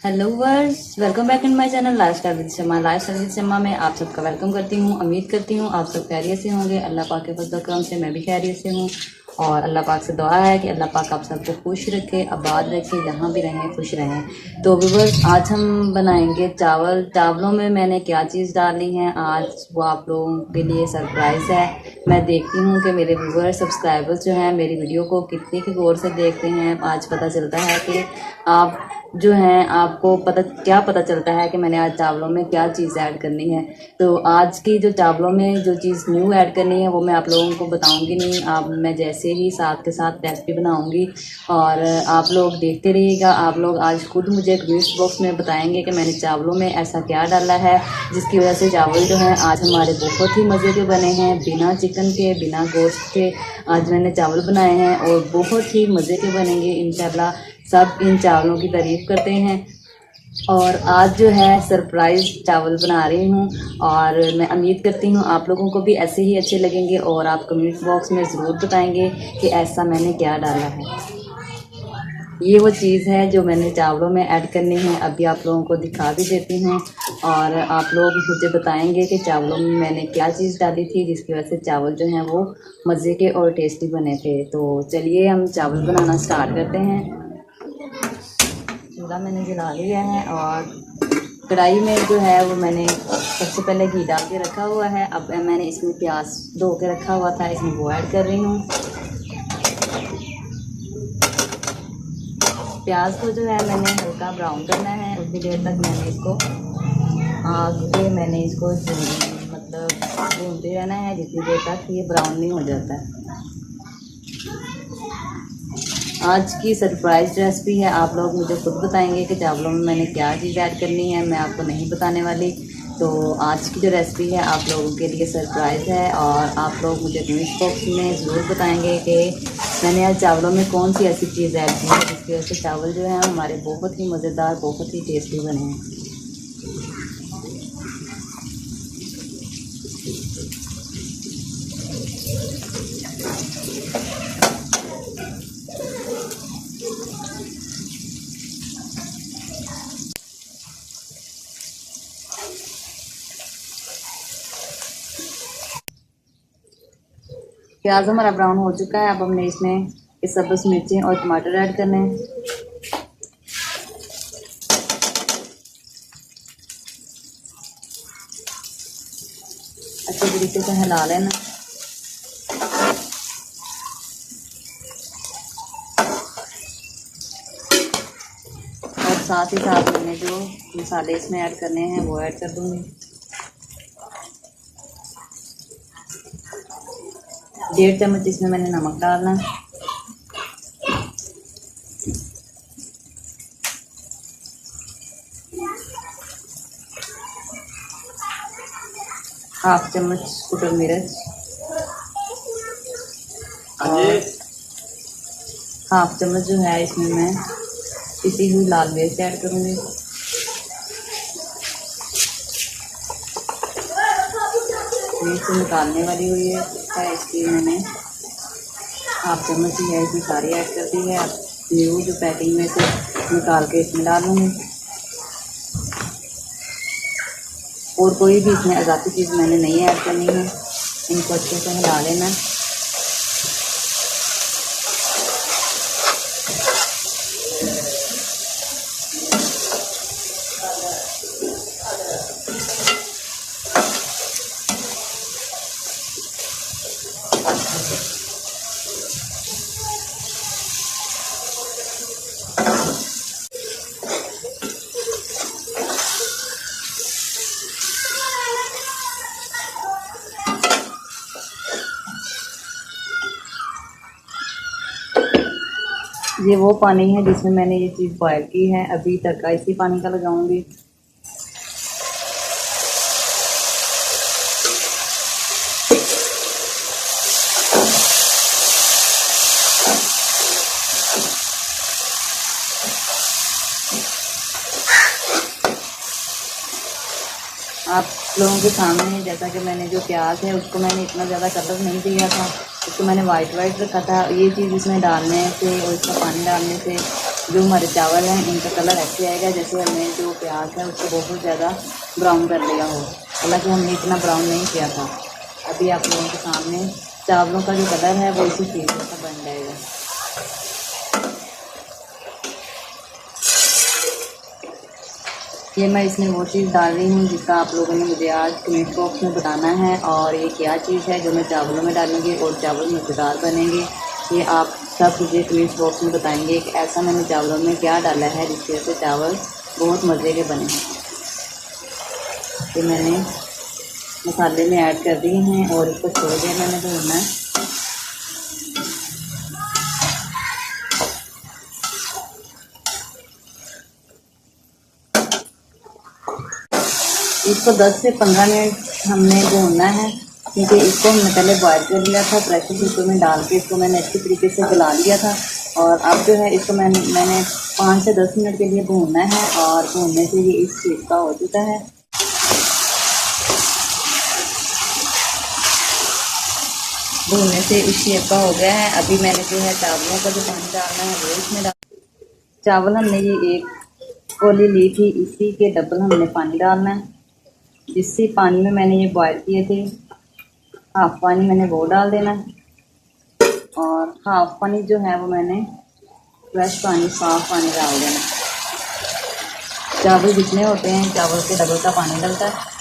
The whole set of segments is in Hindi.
Hello viewers, welcome back in my channel lifestyle with Shamma. Lifestyle with Shamma में आप सबका वेलकम करती हूँ। उम्मीद करती हूँ आप सब खैरियत से होंगे। अल्लाह पाक के फज़ल करम से मैं भी खैरियत से हूँ और अल्लाह पाक से दुआ है कि अल्लाह पाक आप सबको खुश रखे, आबाद रखे, जहाँ भी रहें खुश रहें। तो व्यूअर्स, आज हम बनाएंगे चावल। चावलों में मैंने क्या चीज़ डाली है आज वो आप लोगों के लिए सरप्राइज़ है। मैं देखती हूँ कि मेरे व्यूअर्स सब्सक्राइबर्स जो हैं मेरी वीडियो को कितने के गौर से देखते हैं। आज पता चलता है कि आप जो हैं आपको पता चलता है कि मैंने आज चावलों में क्या चीज़ ऐड करनी है। तो आज की जो चावलों में जो चीज़ न्यू ऐड करनी है वो मैं आप लोगों को बताऊंगी नहीं। आप मैं जैसे ही साथ के साथ रेसिपी बनाऊंगी और आप लोग देखते रहिएगा। आप लोग आज खुद मुझे कमेंट्स बॉक्स में बताएंगे कि मैंने चावलों में ऐसा क्या डाला है जिसकी वजह से चावल जो हैं आज हमारे बहुत ही मज़े के बने हैं। बिना चिकन के, बिना गोश्त के आज मैंने चावल बनाए हैं और बहुत ही मज़े के बनेंगे इंशाल्लाह। सब इन चावलों की तारीफ़ करते हैं और आज जो है सरप्राइज़ चावल बना रही हूँ और मैं उम्मीद करती हूँ आप लोगों को भी ऐसे ही अच्छे लगेंगे और आप कमेंट बॉक्स में ज़रूर बताएंगे कि ऐसा मैंने क्या डाला है। ये वो चीज़ है जो मैंने चावलों में ऐड करनी है। अभी आप लोगों को दिखा भी देती हूँ और आप लोग मुझे बताएंगे कि चावलों में मैंने क्या चीज़ डाली थी जिसकी वजह से चावल जो हैं वो मज़े के और टेस्टी बने थे। तो चलिए हम चावल बनाना स्टार्ट करते हैं। चूल्हा मैंने जला लिया है और कढ़ाई में जो है वो मैंने सबसे पहले घी डाल के रखा हुआ है। अब मैंने इसमें प्याज धो के रखा हुआ था, इसमें वो ऐड कर रही हूँ। प्याज को जो है मैंने हल्का ब्राउन करना है, उतनी देर तक मैंने इसको आग पे मतलब भूनते रहना है जितनी देर तक ये ब्राउन नहीं हो जाता है। आज की सरप्राइज रेसिपी है। आप लोग मुझे खुद बताएंगे कि चावलों में मैंने क्या चीज़ ऐड करनी है, मैं आपको नहीं बताने वाली। तो आज की जो रेसिपी है आप लोगों के लिए सरप्राइज़ है और आप लोग मुझे कमेंट बॉक्स में ज़रूर बताएंगे कि मैंने आज चावलों में कौन सी ऐसी चीज़ ऐड की है जिसकी वजह से चावल जो है हमारे बहुत ही मज़ेदार, बहुत ही टेस्टी बने हैं। प्याज हमारा ब्राउन हो चुका है। अब हमने इसमें सब्ज़ मिर्चें और टमाटर ऐड करने हैं। अच्छे तरीके से हिला लेना। और साथ ही साथ मैंने जो मसाले इसमें ऐड करने हैं वो ऐड कर दूंगी। 1.5 चम्मच इसमें मैंने नमक डालना, 1/2 चम्मच कुटी मिर्च और 1/2 चम्मच जो है इसमें मैं पिसी हुई लाल मिर्च ऐड करूँगी। मिर्च निकालने वाली हुई है इसलिए मैंने 1/2 चम्मच ही है इसमें सारी ऐड कर दी है। अब न्यू जो पैकिंग में से निकाल के इसमें डालूँगी और कोई भी इसमें इजाफी चीज़ मैंने नहीं ऐड करनी है। इनको अच्छे से हिला लेना। ये वो पानी है जिसमें मैंने ये चीज़ बॉयल की है। अभी तड़का इसी पानी का लगाऊंगी। आप लोगों के सामने जैसा कि मैंने जो प्याज है उसको मैंने इतना ज़्यादा कलर नहीं दिया था, उसको मैंने वाइट रखा था। ये चीज़ इसमें डालने से और इसका पानी डालने से जो हमारे चावल हैं इनका कलर ऐसे आएगा जैसे हमने जो प्याज है उसको बहुत ज़्यादा ब्राउन कर लिया हो। हालांकि हमने इतना ब्राउन नहीं किया था। अभी आप लोगों के सामने चावलों का जो कलर है वो इसी चीज़ का बन जाएगा। ये मैं इसमें वो चीज़ डाल रही हूँ जिसका आप लोगों ने मुझे आज कमेंट बॉक्स में बताना है, और ये क्या चीज़ है जो मैं चावलों में डालूँगी और चावल मज़ेदार बनेंगे। ये आप सब मुझे कमेंट बॉक्स में बताएंगे कि ऐसा मैंने चावलों में क्या डाला है जिसकी वजह से चावल बहुत मज़े के बने हैं। तो मैंने मसाले में ऐड कर दिए हैं और इसको छोड़ दिया मैंने भूनना है। इसको 10 से 15 मिनट हमने भूनना है, क्योंकि इसको हमने पहले बॉयल कर लिया था प्रेशर कुकर में डाल के। इसको मैंने अच्छी तरीके से गला लिया था और अब जो है इसको मैंने 5 से 10 मिनट के लिए भूनना है, और भूनने से ये इस शेप का हो चुका है। भूनने से इस शेप का हो गया है। अभी मैंने जो है चावलों का जो पानी डालना है वो इसमें डाल। चावल हमने ये एक कोली ली थी, इसी के डबल हमने पानी डालना है। जिससे पानी में मैंने ये बॉयल किए थे, हाफ़ पानी मैंने वो डाल देना है, और हाफ़ पानी जो है वो मैंने फ्रेश पानी, साफ़ पानी डाल देना। चावल जितने होते हैं चावल के डबल का पानी डलता है।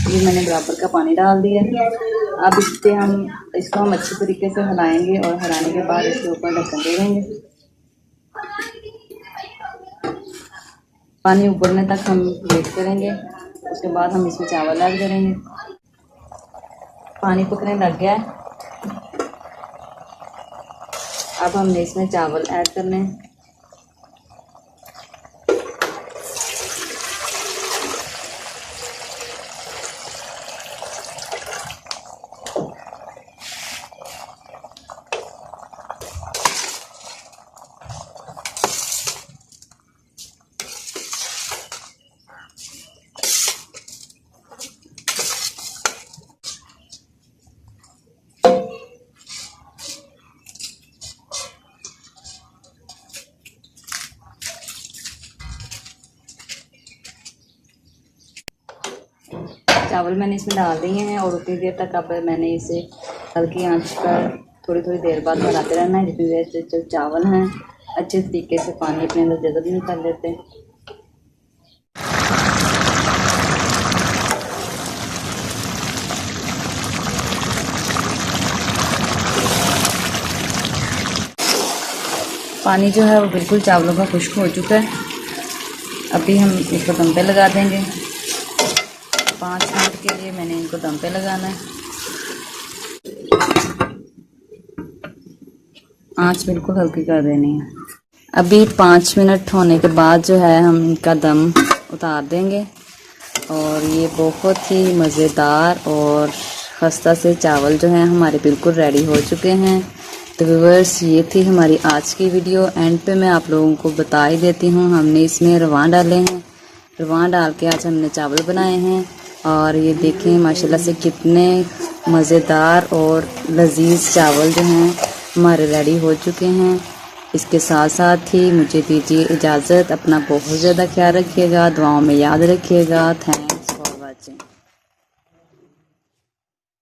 ये मैंने बराबर का पानी डाल दिया। अब इसको हम अच्छी तरीके से हिलाएंगे, और हिलाने के बाद इसके ऊपर ढक्कन दे देंगे। पानी उबलने तक हम वेट करेंगे। उसके बाद हम इसमें चावल ऐड करेंगे। पानी पकने लग गया है। अब हमने इसमें चावल ऐड करने हैं। चावल मैंने इसमें डाल दिए हैं, और उतनी देर तक अब मैंने इसे हल्की आंच पर थोड़ी थोड़ी देर बाद बनाते रहना है, जितनी देर से जो चावल हैं अच्छे तरीके से पानी अपने अंदर जज़ब नहीं कर लेते। पानी जो है वो बिल्कुल चावलों का खुश्क हो चुका है। अभी हम इसको दम पे लगा देंगे। 5 मिनट के लिए मैंने इनको दम पे लगाना है। आंच बिल्कुल हल्की कर देनी है। अभी 5 मिनट होने के बाद जो है हम इनका दम उतार देंगे, और ये बहुत ही मज़ेदार और खस्ता से चावल जो हैं हमारे बिल्कुल रेडी हो चुके हैं। तो व्यूअर्स, ये थी हमारी आज की वीडियो। एंड पे मैं आप लोगों को बता ही देती हूँ, हमने इसमें रवान डाले हैं। रवान डाल के आज हमने चावल बनाए हैं, और ये देखें माशाल्लाह से कितने मज़ेदार और लजीज चावल जो हैं हमारे रेडी हो चुके हैं। इसके साथ साथ ही मुझे दीजिए इजाज़त। अपना बहुत ज़्यादा ख्याल रखिएगा, दुआओं में याद रखिएगा। थैंक